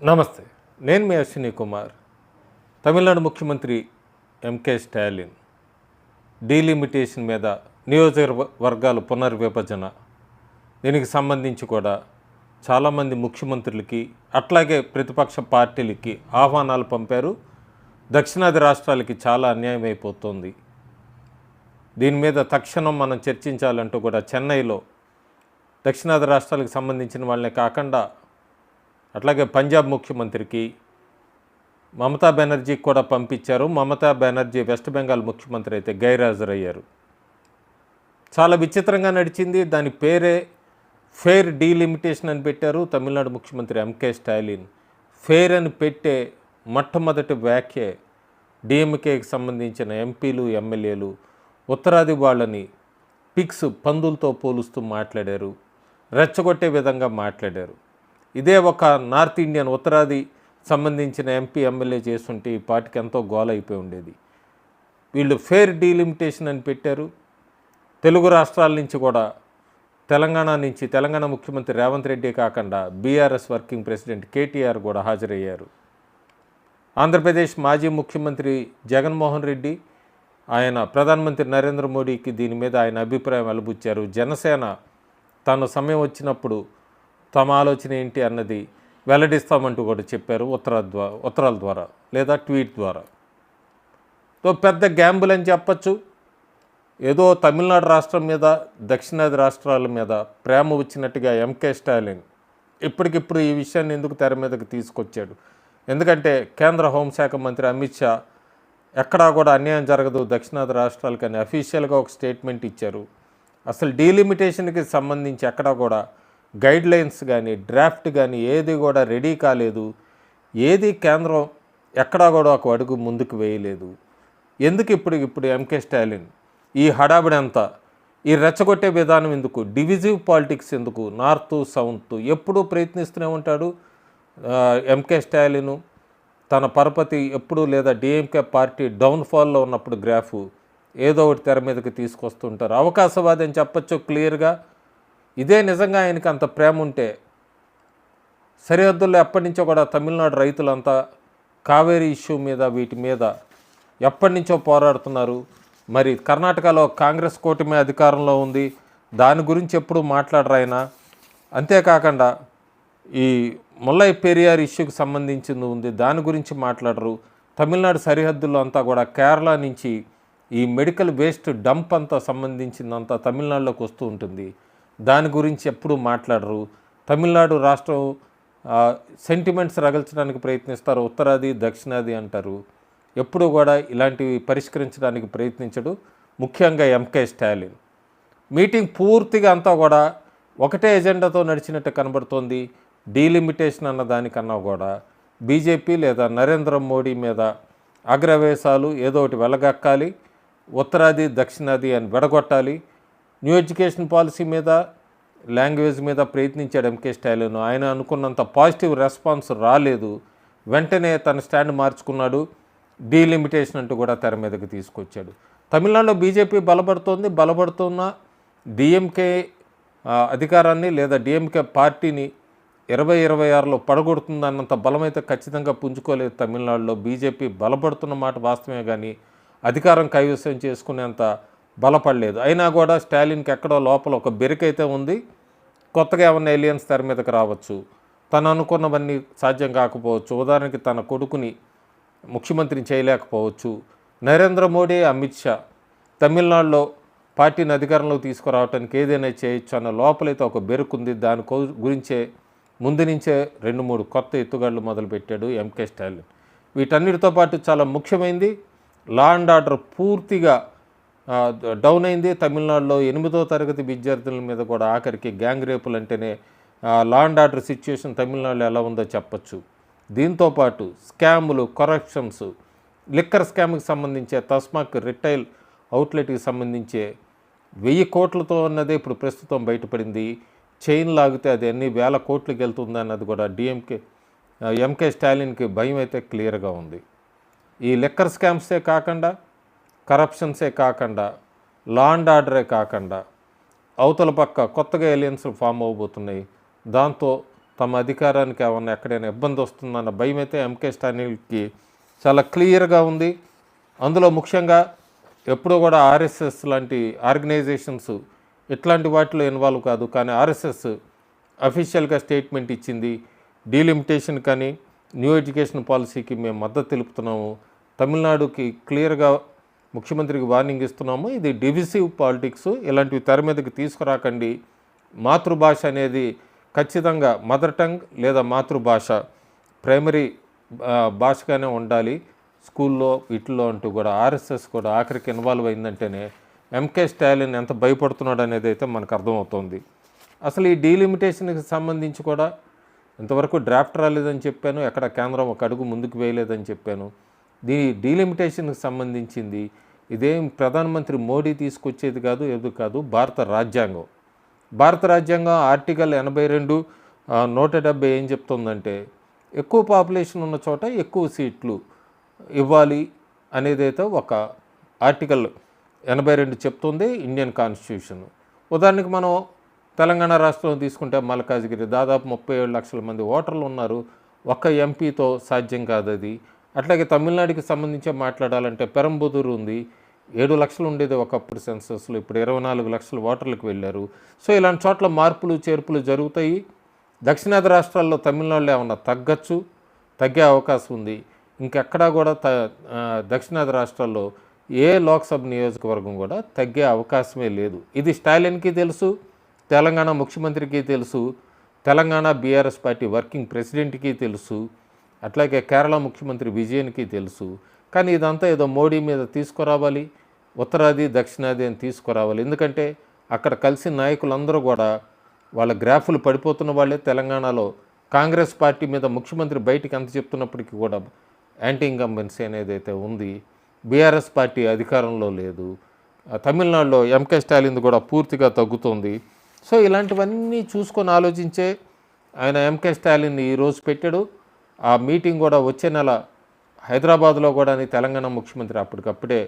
నమస్తే, నేను మీ అశ్విని కుమార్. తమిళనాడు ముఖ్యమంత్రి ఎంకే స్టాలిన్ డీలిమిటేషన్ మీద నియోజకవర్గాల పునర్విభజన దీనికి సంబంధించి కూడా చాలామంది ముఖ్యమంత్రులకి అట్లాగే ప్రతిపక్ష పార్టీలకి ఆహ్వానాలు పంపారు. దక్షిణాది రాష్ట్రాలకి చాలా అన్యాయం అయిపోతుంది, దీని మీద తక్షణం మనం చర్చించాలంటూ కూడా చెన్నైలో దక్షిణాది రాష్ట్రాలకు సంబంధించిన వాళ్ళనే కాకుండా అట్లాగే పంజాబ్ ముఖ్యమంత్రికి మమతా బెనర్జీకి కూడా పంపించారు. మమతా బెనర్జీ వెస్ట్ బెంగాల్ ముఖ్యమంత్రి అయితే గైర్హాజరయ్యారు. చాలా విచిత్రంగా నడిచింది. దాని పేరే ఫెయిర్ డీలిమిటేషన్ అని పెట్టారు. తమిళనాడు ముఖ్యమంత్రి ఎంకే స్టాలిన్ ఫెయిర్ అని పెట్టే మొట్టమొదటి వ్యాఖ్య డిఎంకేకి సంబంధించిన ఎంపీలు ఎమ్మెల్యేలు ఉత్తరాది వాళ్ళని పిగ్స్ పందులతో పోలుస్తూ మాట్లాడారు, రెచ్చగొట్టే విధంగా మాట్లాడారు. ఇదే ఒక నార్త్ ఇండియన్ ఉత్తరాది సంబంధించిన ఎంపీ ఎమ్మెల్యే చేస్తుంటే ఈ పార్టీకి ఎంతో గోల అయిపోయి ఉండేది. వీళ్ళు ఫెయిర్ డీలిమిటేషన్ అని పెట్టారు. తెలుగు రాష్ట్రాల నుంచి కూడా తెలంగాణ ముఖ్యమంత్రి రేవంత్ రెడ్డి కాకుండా బీఆర్ఎస్ వర్కింగ్ ప్రెసిడెంట్ కేటీఆర్ కూడా హాజరయ్యారు. ఆంధ్రప్రదేశ్ మాజీ ముఖ్యమంత్రి జగన్మోహన్ రెడ్డి ఆయన ప్రధానమంత్రి నరేంద్ర మోడీకి దీని మీద ఆయన అభిప్రాయం వెలుబుచ్చారు. జనసేన తన సమయం వచ్చినప్పుడు తమ ఆలోచన ఏంటి అన్నది వెల్లడిస్తామంటూ కూడా చెప్పారు ఉత్తరాల ద్వారా లేదా ట్వీట్ ద్వారా. పెద్ద గ్యాంబుల్ అని చెప్పచ్చు. ఏదో తమిళనాడు రాష్ట్రం మీద దక్షిణాది రాష్ట్రాల మీద ప్రేమ వచ్చినట్టుగా ఎంకే స్టాలిన్ ఇప్పటికిప్పుడు ఈ విషయాన్ని ఎందుకు తెర మీదకి తీసుకొచ్చాడు? ఎందుకంటే కేంద్ర హోంశాఖ మంత్రి అమిత్ షా ఎక్కడా కూడా అన్యాయం జరగదు దక్షిణాది రాష్ట్రాలకని అఫీషియల్గా ఒక స్టేట్మెంట్ ఇచ్చారు. అసలు డీలిమిటేషన్కి సంబంధించి ఎక్కడా కూడా గైడ్ లైన్స్ కానీ డ్రాఫ్ట్ కానీ ఏది కూడా రెడీ కాలేదు. ఏది కేంద్రం ఎక్కడా కూడా ఒక అడుగు ముందుకు వేయలేదు. ఎందుకు ఇప్పుడు ఎంకే స్టాలిన్ ఈ హడావిడి అంతా, ఈ రెచ్చగొట్టే విధానం ఎందుకు, డివిజివ్ పాలిటిక్స్ ఎందుకు, నార్త్ సౌత్ ఎప్పుడూ ప్రయత్నిస్తూనే ఉంటాడు ఎంకే స్టాలిన్. తన పరపతి ఎప్పుడు లేదా డిఎంకే పార్టీ డౌన్ఫాల్లో ఉన్నప్పుడు గ్రాఫ్ ఏదో ఒకటి తెర మీదకి తీసుకొస్తుంటారు. అవకాశవాది అని చెప్పచ్చు క్లియర్గా. ఇదే నిజంగా ఆయనకి అంత ప్రేమ ఉంటే సరిహద్దుల్లో ఎప్పటి నుంచో కూడా తమిళనాడు రైతులంతా కావేరీ ఇష్యూ మీద వీటి మీద ఎప్పటి నుంచో పోరాడుతున్నారు. మరి కర్ణాటకలో కాంగ్రెస్ కూటమి అధికారంలో ఉంది, దాని గురించి ఎప్పుడూ మాట్లాడరు ఆయన. అంతేకాకుండా ఈ ముల్లై పెరియార్ ఇష్యూకి సంబంధించింది ఉంది, దాని గురించి మాట్లాడరు. తమిళనాడు సరిహద్దుల్లో అంతా కూడా కేరళ నుంచి ఈ మెడికల్ వేస్ట్ డంప్ అంతా సంబంధించిందంతా తమిళనాడులోకి వస్తూ ఉంటుంది, దాని గురించి ఎప్పుడూ మాట్లాడరు. తమిళనాడు రాష్ట్రం సెంటిమెంట్స్ రగల్చడానికి ప్రయత్నిస్తారు, ఉత్తరాది దక్షిణాది అంటారు. ఎప్పుడూ కూడా ఇలాంటివి పరిష్కరించడానికి ప్రయత్నించడు ముఖ్యంగా ఎంకే స్టాలిన్. మీటింగ్ పూర్తిగా అంతా కూడా ఒకటే ఎజెండాతో నడిచినట్టు కనబడుతోంది. డీలిమిటేషన్ అన్న దానికన్నా కూడా బీజేపీ లేదా నరేంద్ర మోడీ మీద అగ్రవేశాలు ఏదో ఒకటి వెలగక్కాలి, ఉత్తరాది దక్షిణాది అని విడగొట్టాలి. న్యూ ఎడ్యుకేషన్ పాలసీ మీద లాంగ్వేజ్ మీద ప్రయత్నించాడు ఎంకే స్టాలిన్. ఆయన అనుకున్నంత పాజిటివ్ రెస్పాన్స్ రాలేదు. వెంటనే తన స్టాండ్ మార్చుకున్నాడు, డీలిమిటేషన్ అంటూ కూడా తెర మీదకి తీసుకొచ్చాడు. తమిళనాడులో బీజేపీ బలపడుతున్న డిఎంకే అధికారాన్ని లేదా డిఎంకే పార్టీని 2026లో పడగొడుతుందన్నంత బలమైతే ఖచ్చితంగా పుంజుకోలేదు. తమిళనాడులో బీజేపీ బలపడుతున్న మాట వాస్తవమే, కానీ అధికారం కైవసం చేసుకునేంత బలపడలేదు. అయినా కూడా స్టాలిన్కి ఎక్కడో లోపల ఒక బెరికైతే ఉంది. కొత్తగా ఏమన్నా ఎలియన్స్ తెర మీదకి రావచ్చు, తను అనుకున్నవన్నీ సాధ్యం కాకపోవచ్చు. ఉదాహరణకి తన కొడుకుని ముఖ్యమంత్రిని చేయలేకపోవచ్చు. నరేంద్ర మోడీ అమిత్ షా తమిళనాడులో పార్టీని అధికారంలోకి తీసుకురావడానికి ఏదైనా చేయొచ్చు అన్న లోపలైతే ఒక బెరుకుంది. దాని గురించే ముందు నుంచే 2-3 కొత్త ఎత్తుగడలు మొదలుపెట్టాడు ఎంకే స్టాలిన్. వీటన్నిటితో పాటు చాలా ముఖ్యమైనది లా అండ్ ఆర్డర్ పూర్తిగా డౌన్ అయింది. తమిళనాడులో 8వ తరగతి విద్యార్థుల మీద కూడా ఆఖరికి గ్యాంగ్ రేపులు అంటేనే లా అండ్ ఆర్డర్ సిచ్యుయేషన్ తమిళనాడులో ఎలా ఉందో చెప్పచ్చు. దీంతోపాటు స్కాములు, కరప్షన్స్, లిక్కర్ స్కామ్కి సంబంధించే తస్మాక్ రిటైల్ అవుట్లెట్కి సంబంధించే 1000 కోట్లతో అన్నదే ఇప్పుడు ప్రస్తుతం బయటపడింది. చైన్ లాగితే అది ఎన్ని వేల కోట్లకి వెళ్తుంది అన్నది కూడా ఎంకే స్టాలిన్కి భయం అయితే క్లియర్గా ఉంది. ఈ లిక్కర్ స్కామ్సే కాకుండా, కరప్షన్సే కాకుండా, లా అండ్ ఆర్డరే కాకుండా అవతల పక్క కొత్తగా ఎలియన్స్లు ఫామ్ అవ్వబోతున్నాయి. దాంతో తమ అధికారానికి ఏమన్నా ఎక్కడైనా ఇబ్బంది వస్తుందన్న భయం అయితే ఎంకే స్టాలిన్కి చాలా క్లియర్గా ఉంది. అందులో ముఖ్యంగా ఎప్పుడూ కూడా ఆర్ఎస్ఎస్ లాంటి ఆర్గనైజేషన్స్ ఇట్లాంటి వాటిలో ఇన్వాల్వ్ కాదు. కానీ ఆర్ఎస్ఎస్ అఫీషియల్గా స్టేట్మెంట్ ఇచ్చింది, డీలిమిటేషన్ కానీ న్యూ ఎడ్యుకేషన్ పాలసీకి మేము మద్దతు తెలుపుతున్నాము, తమిళనాడుకి క్లియర్గా ముఖ్యమంత్రికి వార్నింగ్ ఇస్తున్నాము, ఇది డివిసివ్ పాలిటిక్స్, ఇలాంటివి తెర మీదకి తీసుకురాకండి, మాతృభాష అనేది ఖచ్చితంగా మదర్ టంగ్ లేదా మాతృభాష ప్రైమరీ భాషగానే ఉండాలి స్కూల్లో వీటిల్లో అంటూ కూడా ఆర్ఎస్ఎస్ కూడా ఆఖరికి ఇన్వాల్వ్ అయిందంటేనే ఎంకే స్టాలిన్ ఎంత భయపడుతున్నాడు అనేది అయితే మనకు అర్థమవుతుంది. అసలు ఈ డీలిమిటేషన్కి సంబంధించి కూడా ఇంతవరకు డ్రాఫ్ట్ రాలేదని చెప్పాను, ఎక్కడ కేంద్రం ఒక అడుగు ముందుకు వేయలేదని చెప్పాను. డీలిమిటేషన్కి సంబంధించింది ఇదేం ప్రధానమంత్రి మోడీ తీసుకొచ్చేది కాదు, ఏది కాదు, భారత రాజ్యాంగం ఆర్టికల్ 82 170 ఏం చెప్తుందంటే ఎక్కువ పాపులేషన్ ఉన్న చోట ఎక్కువ సీట్లు ఇవ్వాలి అనేదైతే ఒక ఆర్టికల్ 82 చెప్తుంది ఇండియన్ కాన్స్టిట్యూషన్. ఉదాహరణకి మనం తెలంగాణ రాష్ట్రం తీసుకుంటే మల్కాజ్గిరి దాదాపు 37 లక్షల మంది ఓటర్లు ఉన్నారు, ఒక్క ఎంపీతో సాధ్యం కాదు అది. అట్లాగే తమిళనాడుకి సంబంధించి మాట్లాడాలంటే పెరంబదూరు ఉంది, 7 లక్షలు ఉండేది ఒకప్పుడు సెన్సస్లో, ఇప్పుడు 24 లక్షల ఓటర్లకు వెళ్ళారు. సో ఇలాంటి చోట్ల మార్పులు చేర్పులు జరుగుతాయి. దక్షిణాది రాష్ట్రాల్లో తమిళనాడులో ఏమన్నా తగ్గే అవకాశం ఉంది. ఇంకెక్కడా కూడా దక్షిణాది రాష్ట్రాల్లో ఏ లోక్సభ నియోజకవర్గం కూడా తగ్గే అవకాశమే లేదు. ఇది స్టాలిన్కి తెలుసు, తెలంగాణ ముఖ్యమంత్రికి తెలుసు, తెలంగాణ బీఆర్ఎస్ పార్టీ వర్కింగ్ ప్రెసిడెంట్కి తెలుసు, అట్లాగే కేరళ ముఖ్యమంత్రి విజయన్కి తెలుసు. కానీ ఇదంతా ఏదో మోడీ మీద తీసుకురావాలి, ఉత్తరాది దక్షిణాది అని తీసుకురావాలి. ఎందుకంటే అక్కడ కలిసిన నాయకులందరూ కూడా వాళ్ళ గ్రాఫులు పడిపోతున్న వాళ్ళే. తెలంగాణలో కాంగ్రెస్ పార్టీ మీద ముఖ్యమంత్రి బయటికి ఎంత చెప్తున్నప్పటికీ కూడా యాంటీ ఇన్కంబెన్సీ అనేది అయితే ఉంది. బీఆర్ఎస్ పార్టీ అధికారంలో లేదు. తమిళనాడులో ఎంకే స్టాలిన్ కూడా పూర్తిగా తగ్గుతుంది. సో ఇలాంటివన్నీ చూసుకొని ఆలోచించే ఆయన ఎంకే స్టాలిన్ని ఈరోజు పెట్టాడు. ఆ మీటింగ్ కూడా వచ్చే నెల హైదరాబాద్లో కూడా తెలంగాణ ముఖ్యమంత్రి అప్పటికప్పుడే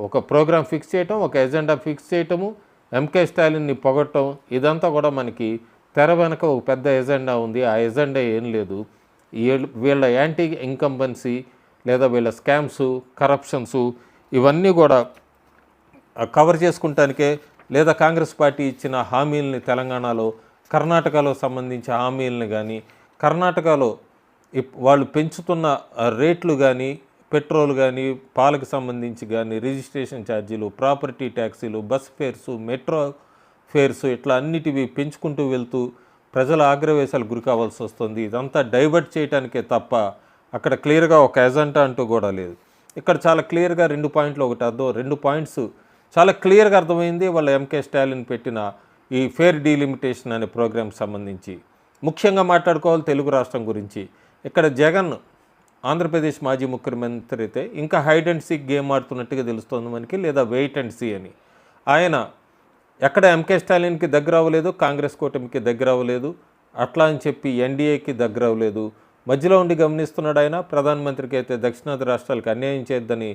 ఒక ప్రోగ్రాం ఫిక్స్ చేయటం, ఒక ఎజెండా ఫిక్స్ చేయటము, ఎంకే స్టాలిన్ని పొగట్టం, ఇదంతా కూడా మనకి తెర వెనక ఒక పెద్ద ఎజెండా ఉంది. ఆ ఎజెండా ఏం లేదు, వీళ్ళ యాంటీ ఇన్కంబెన్సీ లేదా వీళ్ళ స్కామ్స్, కరప్షన్స్ ఇవన్నీ కూడా కవర్ చేసుకుంటానికే, లేదా కాంగ్రెస్ పార్టీ ఇచ్చిన హామీలని తెలంగాణలో, కర్ణాటకలో సంబంధించి హామీలని కానీ, కర్ణాటకలో వాళ్ళు పెంచుతున్న రేట్లు కానీ, పెట్రోల్ కానీ, పాలకు సంబంధించి కానీ, రిజిస్ట్రేషన్ ఛార్జీలు, ప్రాపర్టీ ట్యాక్సీలు, బస్ ఫేర్సు, మెట్రో ఫేర్సు, ఇట్లా అన్నిటివి పెంచుకుంటూ వెళ్తూ ప్రజల ఆగ్రవేశాలు గురి కావాల్సి వస్తుంది. ఇదంతా డైవర్ట్ చేయడానికే తప్ప అక్కడ క్లియర్గా ఒక ఎజెండా అంటూ కూడా లేదు. ఇక్కడ చాలా క్లియర్గా 2 పాయింట్లు, ఒకటి అర్థం 2 పాయింట్స్ చాలా క్లియర్గా అర్థమైంది వాళ్ళ ఎంకే స్టాలిన్ పెట్టిన ఈ ఫేర్ డీలిమిటేషన్ అనే ప్రోగ్రామ్ సంబంధించి. ముఖ్యంగా మాట్లాడుకోవాలి తెలుగు రాష్ట్రం గురించి. ఇక్కడ జగన్ ఆంధ్రప్రదేశ్ మాజీ ముఖ్యమంత్రి అయితే ఇంకా హైడ్ అండ్ సీక్ గేమ్ ఆడుతున్నట్టుగా తెలుస్తోంది మనకి, లేదా వెయిట్ అండ్ సీ అని. ఆయన ఎక్కడ ఎంకే స్టాలిన్కి దగ్గర అవ్వలేదు, కాంగ్రెస్ కూటమికి దగ్గర అవ్వలేదు, అట్లా అని చెప్పి ఎన్డీఏకి దగ్గర అవ్వలేదు. మధ్యలో ఉండి గమనిస్తున్నాడు ఆయన. ప్రధానమంత్రికి అయితే దక్షిణాది రాష్ట్రాలకు అన్యాయం చేయొద్దని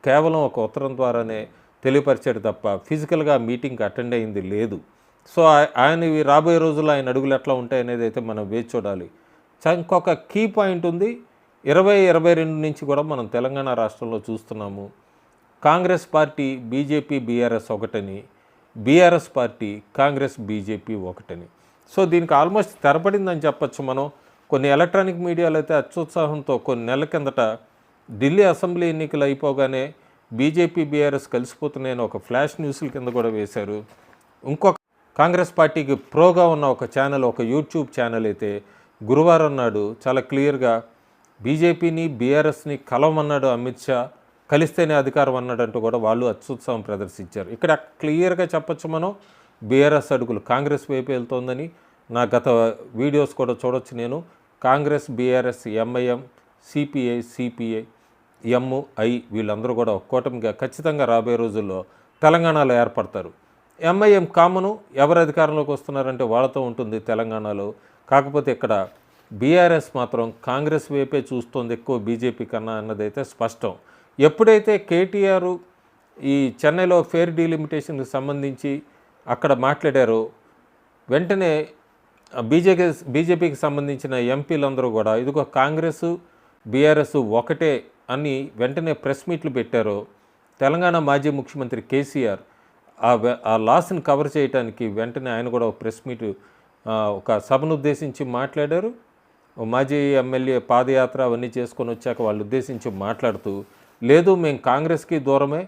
కేవలం ఒక ఉత్తరం ద్వారానే తెలియపరిచాడు తప్ప ఫిజికల్గా మీటింగ్కి అటెండ్ అయింది లేదు. సో ఆయన రాబోయే రోజుల్లో ఆయన అడుగులు ఎట్లా ఉంటాయనేది అయితే మనం వేచి చూడాలి. ఇంకొక కీ పాయింట్ ఉంది, 2022 నుంచి కూడా మనం తెలంగాణ రాష్ట్రంలో చూస్తున్నాము. కాంగ్రెస్ పార్టీ బీజేపీ బీఆర్ఎస్ ఒకటని, బీఆర్ఎస్ పార్టీ కాంగ్రెస్ బీజేపీ ఒకటని. సో దీనికి ఆల్మోస్ట్ తెరపడిందని చెప్పచ్చు మనం. కొన్ని ఎలక్ట్రానిక్ మీడియాలో అయితే అత్యుత్సాహంతో కొన్ని నెలల కిందట ఢిల్లీ అసెంబ్లీ ఎన్నికలు అయిపోగానే బీజేపీ బీఆర్ఎస్ కలిసిపోతున్నాయని ఒక ఫ్లాష్ న్యూస్ల కింద కూడా వేశారు. ఇంకొక కాంగ్రెస్ పార్టీకి ప్రోగా ఉన్న ఒక ఛానల్, ఒక యూట్యూబ్ ఛానల్ అయితే గురువారం నాడు చాలా క్లియర్గా బీజేపీని బీఆర్ఎస్ని కలవమన్నాడు అమిత్ షా, కలిస్తేనే అధికారం అన్నాడంటూ కూడా వాళ్ళు అత్యుత్సాహం ప్రదర్శించారు. ఇక్కడ క్లియర్గా చెప్పచ్చు మనం, బీఆర్ఎస్ అడుగులు కాంగ్రెస్ వైపు వెళ్తోందని. నా గత వీడియోస్ కూడా చూడొచ్చు నేను. Congress, BRS, MIM, CPI, CPI, MI వీళ్ళందరూ కూడా ఒక కూటమిగా ఖచ్చితంగా రాబోయే రోజుల్లో తెలంగాణలో ఏర్పడతారు. ఎంఐఎం కామను, ఎవరు అధికారంలోకి వస్తున్నారంటే వాళ్ళతో ఉంటుంది తెలంగాణలో. కాకపోతే ఇక్కడ బీఆర్ఎస్ మాత్రం కాంగ్రెస్ వైపే చూస్తోంది ఎక్కువ బీజేపీ కన్నా అన్నదైతే స్పష్టం. ఎప్పుడైతే కేటీఆర్ ఈ చెన్నైలో ఫేర్ డీలిమిటేషన్కి సంబంధించి అక్కడ మాట్లాడారో వెంటనే బీజేపీకి సంబంధించిన ఎంపీలందరూ కూడా ఇదిగో కాంగ్రెస్ బీఆర్ఎస్ ఒకటే అని వెంటనే ప్రెస్ మీట్లు పెట్టారో, తెలంగాణ మాజీ ముఖ్యమంత్రి కేసీఆర్ ఆ లాస్ని కవర్ చేయడానికి వెంటనే ఆయన కూడా ఒక ప్రెస్ మీట్ ఒక సభను ఉద్దేశించి మాట్లాడారు. మాజీ ఎమ్మెల్యే పాదయాత్ర అవన్నీ చేసుకొని వచ్చాక వాళ్ళు ఉద్దేశించి మాట్లాడుతూ, లేదు మేము కాంగ్రెస్కి దూరమే,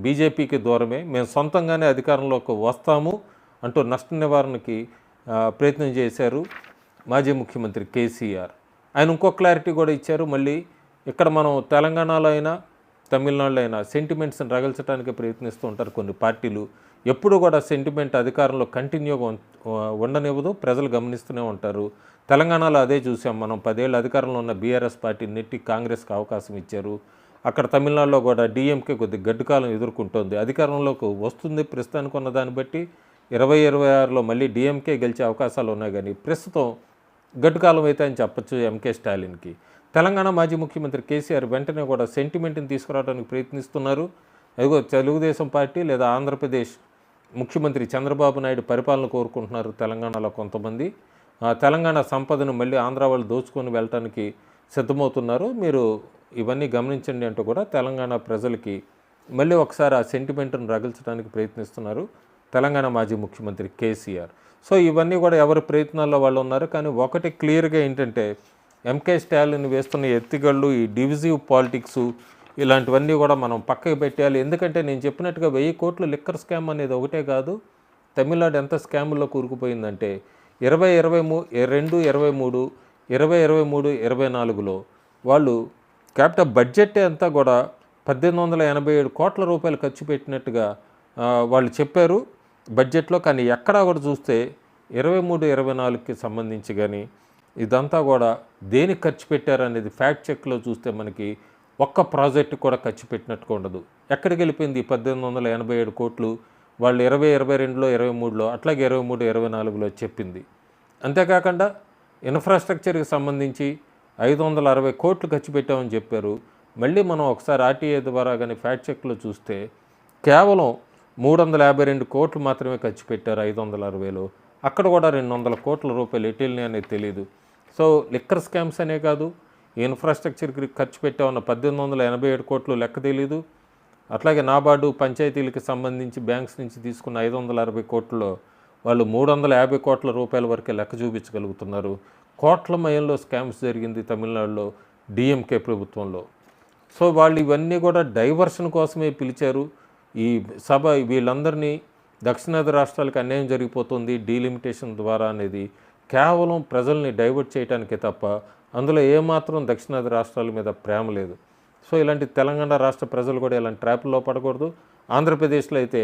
బీజేపీకి దూరమే, మేము సొంతంగానే అధికారంలోకి వస్తాము అంటూ నష్ట నివారణకి ప్రయత్నం చేశారు మాజీ ముఖ్యమంత్రి కేసీఆర్. ఆయన ఇంకో క్లారిటీ కూడా ఇచ్చారు. మళ్ళీ ఇక్కడ మనం తెలంగాణలో అయినా తమిళనాడులో అయినా సెంటిమెంట్స్ని రగల్చడానికి ప్రయత్నిస్తూ ఉంటారు కొన్ని పార్టీలు. ఎప్పుడు కూడా సెంటిమెంట్ అధికారంలో కంటిన్యూగా ఉండనివ్వదు, ప్రజలు గమనిస్తూనే ఉంటారు. తెలంగాణలో అదే చూసాం మనం. 10 ఏళ్ళు అధికారంలో ఉన్న బీఆర్ఎస్ పార్టీ నెట్టి కాంగ్రెస్కి అవకాశం ఇచ్చారు. అక్కడ తమిళనాడులో కూడా డిఎంకే కొద్ది గడ్డుకాలం ఎదుర్కొంటోంది. అధికారంలోకి వస్తుంది ప్రస్తుతానికి ఉన్న దాన్ని బట్టి 2026లో మళ్ళీ డిఎంకే గెలిచే అవకాశాలు ఉన్నాయి. కానీ ప్రస్తుతం గడ్డుకాలం అయితే అని చెప్పచ్చు ఎంకే స్టాలిన్కి. తెలంగాణ మాజీ ముఖ్యమంత్రి కేసీఆర్ వెంటనే కూడా సెంటిమెంట్ని తీసుకురావడానికి ప్రయత్నిస్తున్నారు. అదిగో తెలుగుదేశం పార్టీ లేదా ఆంధ్రప్రదేశ్ ముఖ్యమంత్రి చంద్రబాబు నాయుడు పరిపాలన కోరుకుంటున్నారు తెలంగాణలో కొంతమంది. తెలంగాణ సంపదను మళ్ళీ ఆంధ్ర వాళ్ళు దోచుకొని వెళ్ళటానికి సిద్ధమవుతున్నారు, మీరు ఇవన్నీ గమనించండి అంటూ కూడా తెలంగాణ ప్రజలకి మళ్ళీ ఒకసారి ఆ సెంటిమెంట్ను రగిల్చడానికి ప్రయత్నిస్తున్నారు తెలంగాణ మాజీ ముఖ్యమంత్రి కేసీఆర్. సో ఇవన్నీ కూడా ఎవరి ప్రయత్నాల్లో వాళ్ళు ఉన్నారు. కానీ ఒకటి క్లియర్గా ఏంటంటే ఎంకే స్టాలిన్ వేస్తున్న ఎత్తిగళ్ళు, ఈ డివిజివ్ పాలిటిక్స్ ఇలాంటివన్నీ కూడా మనం పక్కకి పెట్టేయాలి. ఎందుకంటే నేను చెప్పినట్టుగా 1000 కోట్ల లిక్కర్ స్కామ్ అనేది ఒకటే కాదు. తమిళనాడు ఎంత స్కాముల్లో కూరుకుపోయిందంటే 2022, 23, 24లో వాళ్ళు క్యాపిటల్ బడ్జెట్ అంతా కూడా 1887 కోట్ల రూపాయలు ఖర్చు పెట్టినట్టుగా వాళ్ళు చెప్పారు బడ్జెట్లో. కానీ ఎక్కడా కూడా చూస్తే 23, 24కి సంబంధించి కానీ ఇదంతా కూడా దేనికి ఖర్చు పెట్టారనేది ఫ్యాక్ట్ చెక్లో చూస్తే మనకి ఒక్క ప్రాజెక్టు కూడా ఖర్చు పెట్టినట్టుగా ఉండదు. ఎక్కడికి వెళ్ళిపోయింది 1887 కోట్లు? వాళ్ళు 2022లో 23లో అట్లాగే 23, 24లో చెప్పింది. అంతేకాకుండా ఇన్ఫ్రాస్ట్రక్చర్కి సంబంధించి 560 కోట్లు ఖర్చు పెట్టామని చెప్పారు. మళ్ళీ మనం ఒకసారి ఆర్టీఏ ద్వారా కానీ ఫ్యాక్ట్ చెక్లో చూస్తే కేవలం 352 కోట్లు మాత్రమే ఖర్చు పెట్టారు 560లో. అక్కడ కూడా 200 కోట్ల రూపాయలు ఎటెల్ని అనేది తెలియదు. సో లిక్కర్ స్కామ్స్ అనే కాదు, ఇన్ఫ్రాస్ట్రక్చర్కి ఖర్చు పెట్టామన్న 1887 కోట్లు లెక్క తెలీదు. అట్లాగే నాబార్డు పంచాయతీలకు సంబంధించి బ్యాంక్స్ నుంచి తీసుకున్న 560 కోట్లలో వాళ్ళు 350 కోట్ల రూపాయల వరకే లెక్క చూపించగలుగుతున్నారు. కోట్ల మయంలో స్కామ్స్ జరిగింది తమిళనాడులో డిఎంకే ప్రభుత్వంలో. సో వాళ్ళు ఇవన్నీ కూడా డైవర్షన్ కోసమే పిలిచారు ఈ సభ. వీళ్ళందరినీ దక్షిణాది రాష్ట్రాలకు అన్యాయం జరిగిపోతుంది డీలిమిటేషన్ ద్వారా అనేది కేవలం ప్రజల్ని డైవర్ట్ చేయడానికే తప్ప అందులో ఏమాత్రం దక్షిణాది రాష్ట్రాల మీద ప్రేమ లేదు. సో ఇలాంటి తెలంగాణ రాష్ట్ర ప్రజలు కూడా ఇలాంటి ట్రాప్లో పడకూడదు. ఆంధ్రప్రదేశ్లో అయితే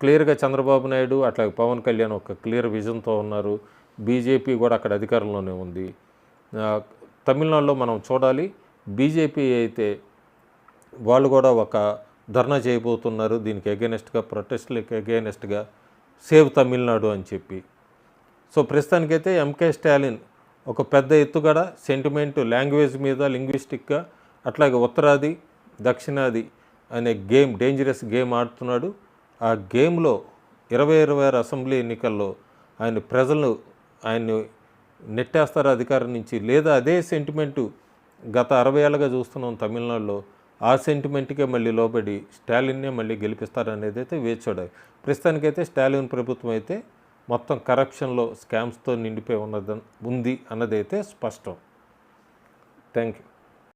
క్లియర్గా చంద్రబాబు నాయుడు అట్లాగే పవన్ కళ్యాణ్ ఒక క్లియర్ విజన్తో ఉన్నారు. బీజేపీ కూడా అక్కడ అధికారంలోనే ఉంది. తమిళనాడులో మనం చూడాలి. బీజేపీ అయితే వాళ్ళు కూడా ఒక ధర్నా చేయబోతున్నారు దీనికి అగైనెస్ట్గా, ప్రొటెస్ట్లకు అగైనెస్ట్గా, సేవ్ తమిళనాడు అని చెప్పి. సో ప్రస్తుతానికైతే ఎంకే స్టాలిన్ ఒక పెద్ద ఎత్తుగడ సెంటిమెంట్ లాంగ్వేజ్ మీద లింగ్విస్టిక్గా అట్లాగే ఉత్తరాది దక్షిణాది అనే గేమ్, డేంజరస్ గేమ్ ఆడుతున్నాడు. ఆ గేమ్లో 2026 అసెంబ్లీ ఎన్నికల్లో ఆయన్ని నెట్టేస్తారు అధికారం నుంచి, లేదా అదే సెంటిమెంటు గత 60 ఏళ్ళగా చూస్తున్నాం తమిళనాడులో, ఆ సెంటిమెంట్కే మళ్ళీ లోబడి స్టాలిన్నే మళ్ళీ గెలిపిస్తారనేది అయితే వేచి చూడాలి. ప్రస్తుతానికైతే స్టాలిన్ ప్రభుత్వం అయితే మొత్తం కరప్షన్లో స్కామ్స్తో నిండిపోయి ఉంది అన్నదైతే స్పష్టం. Thank you.